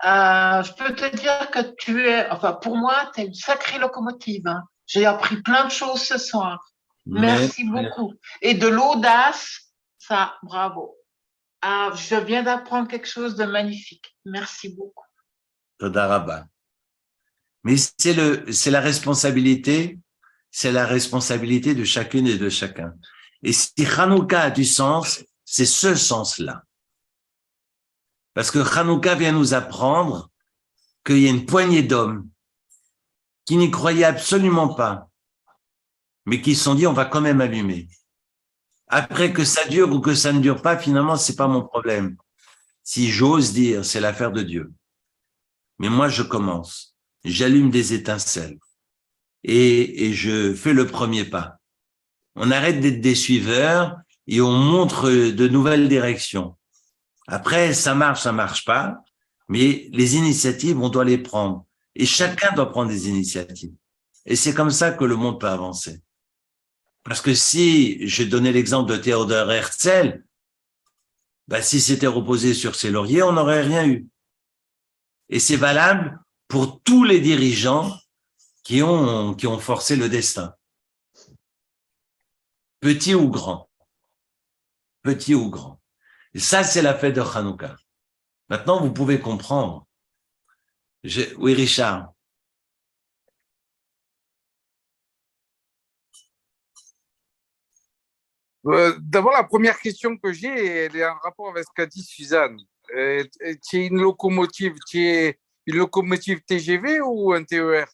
Je peux te dire que pour moi, tu es une sacrée locomotive. Hein. J'ai appris plein de choses ce soir. Merci beaucoup. Et de l'audace, ça, bravo. Je viens d'apprendre quelque chose de magnifique. Merci beaucoup. Toda Rabba. Mais c'est la responsabilité de chacune et de chacun. Et si Hanouka a du sens, c'est ce sens-là. Parce que Hanouka vient nous apprendre qu'il y a une poignée d'hommes qui n'y croyaient absolument pas, mais qui se sont dit, on va quand même allumer. Après que ça dure ou que ça ne dure pas, finalement, c'est pas mon problème. Si j'ose dire, c'est l'affaire de Dieu. Mais moi, je commence. J'allume des étincelles. Et je fais le premier pas. On arrête d'être des suiveurs et on montre de nouvelles directions. Après, ça marche pas, mais les initiatives, on doit les prendre. Et chacun doit prendre des initiatives. Et c'est comme ça que le monde peut avancer. Parce que si, je donnais l'exemple de Théodore Herzl, ben, si c'était reposé sur ses lauriers, on n'aurait rien eu. Et c'est valable pour tous les dirigeants qui ont forcé le destin. Petit ou grand. Petit ou grand. Et ça, c'est la fête de Hanouka. Maintenant, vous pouvez comprendre. Oui, Richard. D'abord, la première question que j'ai, elle est en rapport avec ce qu'a dit Suzanne. Tu es une locomotive, TGV ou un TER?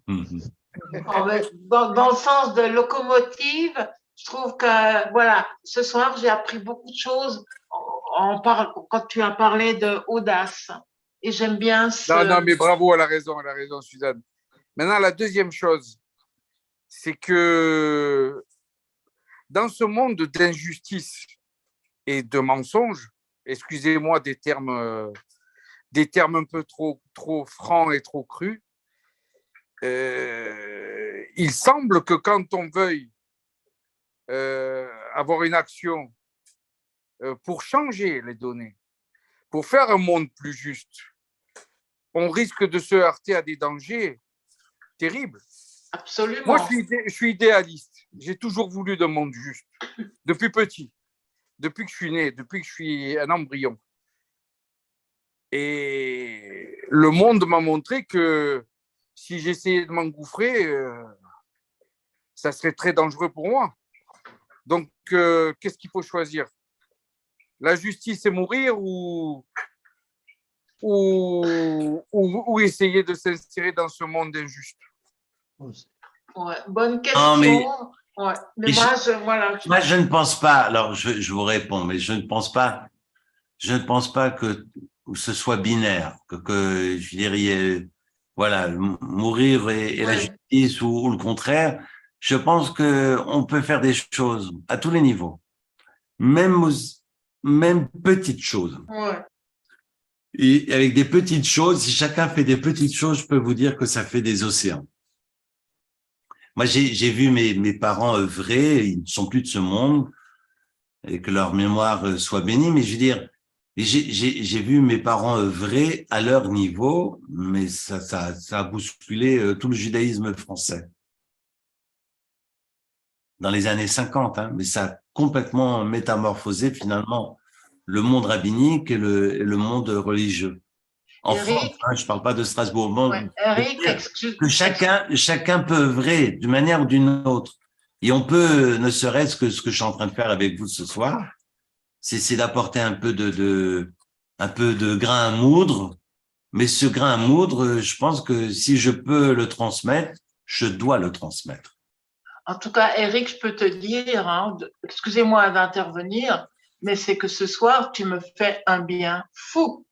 Dans le sens de locomotive, je trouve que, voilà, ce soir, j'ai appris beaucoup de choses quand tu as parlé d'audace. Et j'aime bien ce… Non, mais bravo, elle a raison, Suzanne. Maintenant, la deuxième chose, c'est que dans ce monde d'injustice et de mensonges, excusez-moi des termes un peu trop francs et trop crus, il semble que quand on veuille avoir une action pour changer les données, pour faire un monde plus juste, on risque de se heurter à des dangers terribles. Absolument. Moi, je suis idéaliste. J'ai toujours voulu d'un monde juste, depuis petit, depuis que je suis né, depuis que je suis un embryon. Et le monde m'a montré que si j'essayais de m'engouffrer, ça serait très dangereux pour moi. Donc, qu'est-ce qu'il faut choisir? La justice, c'est mourir ou essayer de s'insérer dans ce monde injuste? Ouais, bonne question. Non, mais moi, je ne pense pas, alors je vous réponds, mais je ne pense pas que ce soit binaire, que je dirais, voilà, mourir et la justice ou le contraire. Je pense qu'on peut faire des choses à tous les niveaux, même petites choses. Ouais. Et avec des petites choses, si chacun fait des petites choses, je peux vous dire que ça fait des océans. Moi, j'ai vu mes parents œuvrer, ils ne sont plus de ce monde, et que leur mémoire soit bénie, mais je veux dire, j'ai vu mes parents œuvrer à leur niveau, mais ça a bousculé tout le judaïsme français. Dans les années 50, hein, mais ça a complètement métamorphosé finalement le monde rabbinique et le monde religieux. En France, hein, je ne parle pas de Strasbourg. Bon, Eric, excuse. Que chacun peut œuvrer d'une manière ou d'une autre. Et on peut, ne serait-ce que ce que je suis en train de faire avec vous ce soir, c'est d'apporter un peu de grain à moudre. Mais ce grain à moudre, je pense que si je peux le transmettre, je dois le transmettre. En tout cas, Eric, je peux te dire, hein, excusez-moi d'intervenir, mais c'est que ce soir, tu me fais un bien fou.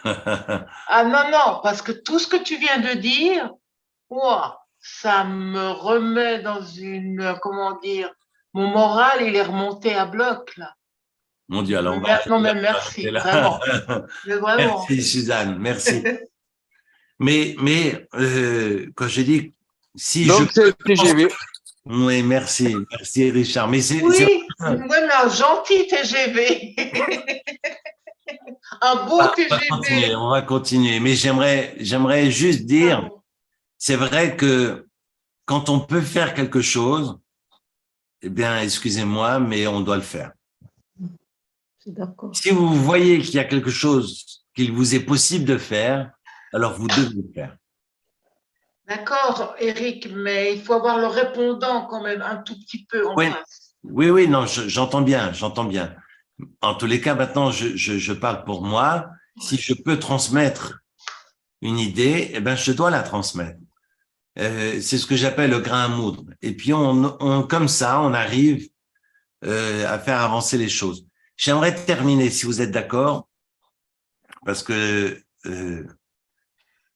Ah non, parce que tout ce que tu viens de dire, ça me remet dans une, comment dire, mon moral, il est remonté à bloc, là. Mon Dieu, alors mais merci, vraiment. Merci, Suzanne, merci. mais quand je dis, si donc, c'est TGV. Oui, merci Richard. Mais mais un gentil TGV. Un beau TGV. On va continuer. Mais j'aimerais juste dire, c'est vrai que quand on peut faire quelque chose, eh bien, excusez-moi, mais on doit le faire. D'accord. Si vous voyez qu'il y a quelque chose qu'il vous est possible de faire, alors vous devez le faire. D'accord, Eric, mais il faut avoir le répondant quand même un tout petit peu en Oui, face. oui, non, j'entends bien, j'entends bien. En tous les cas, maintenant, je parle pour moi. Si je peux transmettre une idée, eh ben, je dois la transmettre. C'est ce que j'appelle le grain à moudre. Et puis, comme ça, on arrive à faire avancer les choses. J'aimerais terminer, si vous êtes d'accord, parce que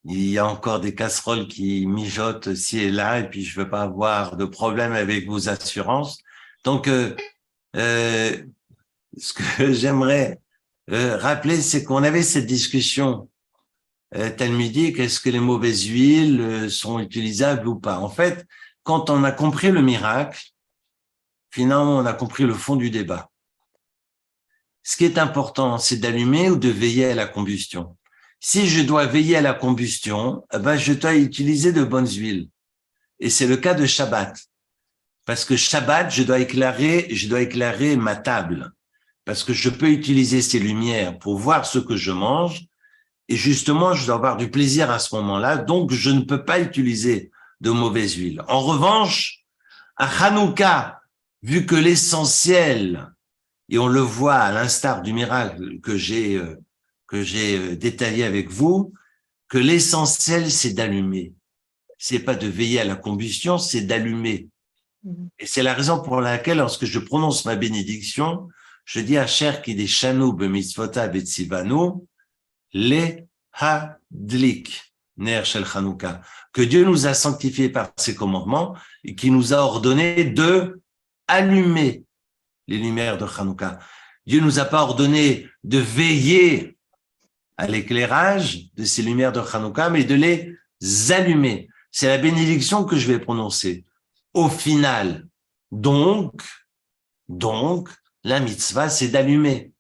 il y a encore des casseroles qui mijotent ci et là, et puis je veux pas avoir de problème avec vos assurances. Donc, ce que j'aimerais rappeler, c'est qu'on avait cette discussion talmudique, est-ce que les mauvaises huiles sont utilisables ou pas? En fait, quand on a compris le miracle, finalement, on a compris le fond du débat. Ce qui est important, c'est d'allumer ou de veiller à la combustion. Si je dois veiller à la combustion, eh ben, je dois utiliser de bonnes huiles. Et c'est le cas de Shabbat. Parce que Shabbat, je dois éclairer ma table. Parce que je peux utiliser ces lumières pour voir ce que je mange. Et justement, je dois avoir du plaisir à ce moment-là. Donc, je ne peux pas utiliser de mauvaises huiles. En revanche, à Hanouka, vu que l'essentiel, et on le voit à l'instar du miracle que j'ai détaillé avec vous, que l'essentiel, c'est d'allumer. C'est pas de veiller à la combustion, c'est d'allumer. Et c'est la raison pour laquelle, lorsque je prononce ma bénédiction, je dis à Cher qui des Shanu b'mitzvota b'tzivanu, le hadlik, ner shel Chanukah, que Dieu nous a sanctifiés par ses commandements et qui nous a ordonné de allumer les lumières de Chanukah. Dieu nous a pas ordonné de veiller à l'éclairage de ces lumières de Chanukah, mais de les allumer. C'est la bénédiction que je vais prononcer. Au final, donc, la mitzvah, c'est d'allumer.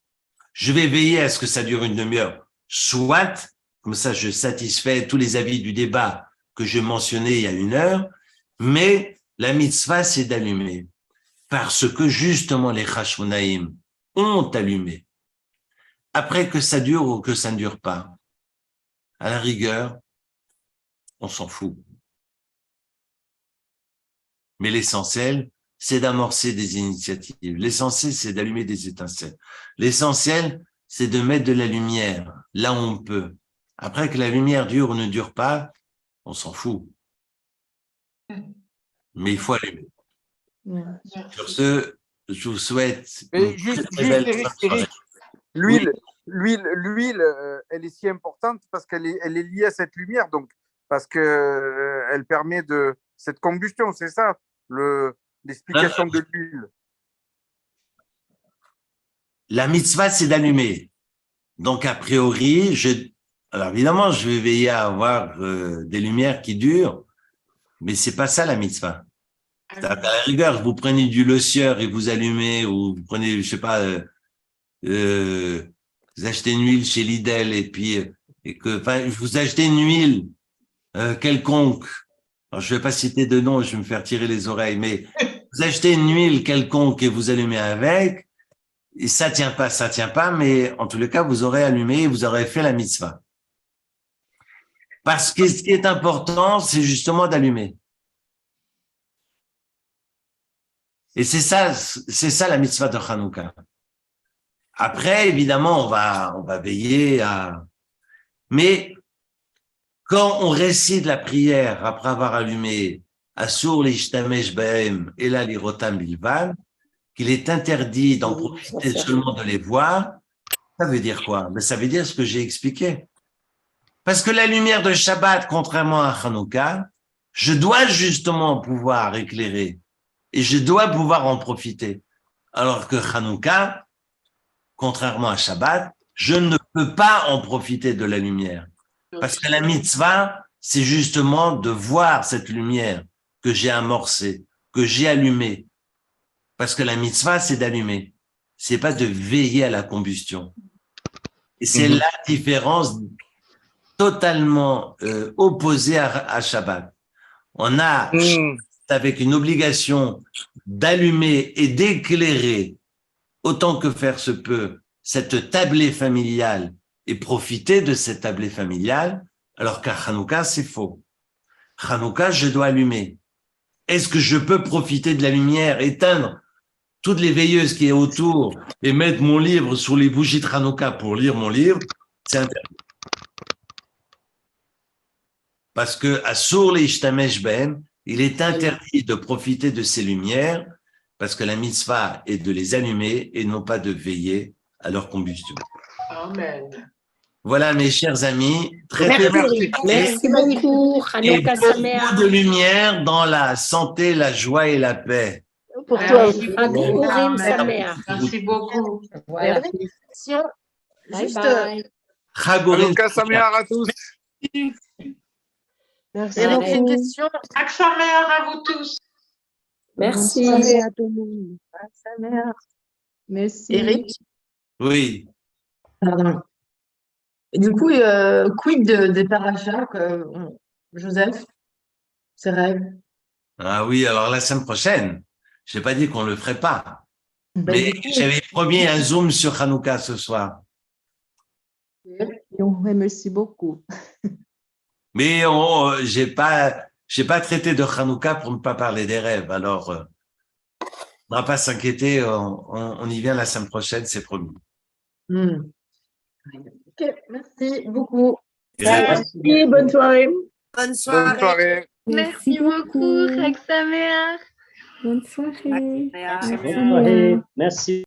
Je vais veiller à ce que ça dure une demi-heure. Soit, comme ça, je satisfais tous les avis du débat que je mentionnais il y a une heure, mais la mitzvah, c'est d'allumer. Parce que, justement, les Chashmonaïm ont allumé. Après que ça dure ou que ça ne dure pas, à la rigueur, on s'en fout. Mais l'essentiel, c'est d'amorcer des initiatives. L'essentiel, c'est d'allumer des étincelles. L'essentiel, c'est de mettre de la lumière là où on peut. Après que la lumière dure ou ne dure pas, on s'en fout. Mais il faut allumer. Sur ce, je vous souhaite une très belle Eric, l'huile, elle est si importante parce qu'elle est liée à cette lumière, donc parce que elle permet de cette combustion, c'est ça l'explication de l'huile. La mitzvah, c'est d'allumer. Donc, a priori, alors évidemment, je vais veiller à avoir des lumières qui durent, mais c'est pas ça la mitzvah. À la rigueur, vous prenez du Le Sieur et vous allumez, ou vous prenez, je sais pas, vous achetez une huile chez Lidl vous achetez une huile quelconque. Alors, je vais pas citer de nom, je vais me faire tirer les oreilles, mais vous achetez une huile quelconque et vous allumez avec, et ça tient pas, mais en tous les cas, vous aurez allumé et vous aurez fait la mitzvah. Parce que ce qui est important, c'est justement d'allumer. Et c'est ça la mitzvah de Hanouka. Après, évidemment, on va veiller à, mais quand on récite la prière après avoir allumé Asur l'ishtamesh bahem ela lirotam bilvad, qu'il est interdit d'en profiter seulement de les voir, ça veut dire quoi? Ben, ça veut dire ce que j'ai expliqué. Parce que la lumière de Shabbat, contrairement à Hanouka, je dois justement pouvoir éclairer et je dois pouvoir en profiter. Alors que Hanouka, contrairement à Shabbat, je ne peux pas en profiter de la lumière. Parce que la mitzvah, c'est justement de voir cette lumière que j'ai amorcée, que j'ai allumée. Parce que la mitzvah, c'est d'allumer. C'est pas de veiller à la combustion. Et c'est la différence totalement opposée à Shabbat. On a, avec une obligation d'allumer et d'éclairer autant que faire se peut cette tablée familiale et profiter de cette tablée familiale, Alors qu'à Hanouka, c'est faux. Hanouka, je dois allumer. Est-ce que je peux profiter de la lumière, éteindre toutes les veilleuses qui est autour et mettre mon livre sous les bougies de Hanouka pour lire mon livre? C'est interdit. Parce que à Sour Ishtamesh Ben, il est interdit de profiter de ces lumières parce que la mitzvah est de les allumer et non pas de veiller à leur combustion. Amen. Voilà, mes chers amis, très Merci. Merci beaucoup. et Hanouka Sameach. beaucoup de lumière dans la santé, la joie et la paix. Pour toi aussi. Merci Chag beaucoup. Urim Amen. Sameach. Merci beaucoup. Voilà. Bye Juste, bye. Chagorim. Hanouka Sameach à tous. Merci Eric, beaucoup. une question. Accent meilleur à vous tous. merci. À tout le monde. Sa mère. Merci. Eric, Oui. Pardon. Et du coup, quid des parachas, Joseph, ses rêves? Ah oui, alors la semaine prochaine, je n'ai pas dit qu'on ne le ferait pas. Ben, Mais du coup, j'avais promis un Zoom sur Hanouka ce soir. ouais, merci beaucoup. Mais j'ai pas traité de Hanouka pour ne pas parler des rêves. Alors, on ne va pas s'inquiéter, on y vient la semaine prochaine, c'est promis. Ok, merci beaucoup. merci. Bonne soirée. Bonne Bonne soirée. soirée. Merci beaucoup, Rex Sameach. Bonne soirée. Merci. Bonne soirée. Merci.